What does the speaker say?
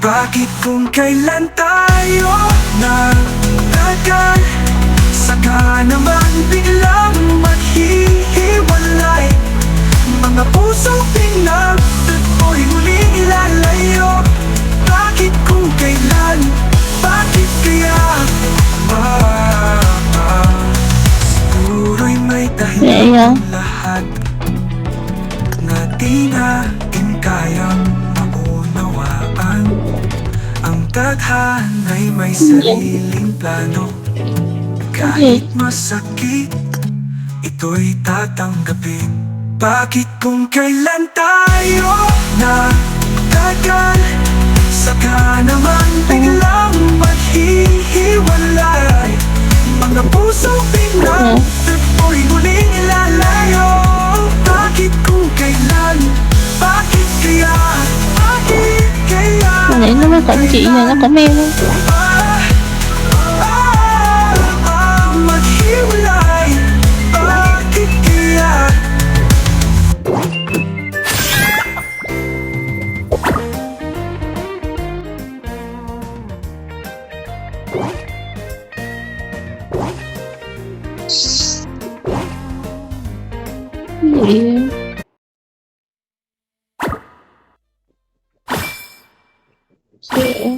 Bakit kung kailan tayo nagtagal, saka naman biglang maghihiwalay? Mga pusong pinagtagpo'y muling ilalayo. Bakit kung kailan, bakit kaya? Siguro'y may dahilan ang lahat na di natin kayang maunawaan. Ang tadhana'y may sariling plano. Kahit masakit, ito'y tatanggapin. Bakit kung kailan tayo nagtagal, saka naman biglang maghihiwalay? Mga pusong pinagtagpo'y muling ilalayo. Bakit kung kailan, bakit kaya, bakit kaya? Nãy nó mới cẩn chị này nó có mail không? Maghiwalay, bakit kaya? Cái gì? Sẽ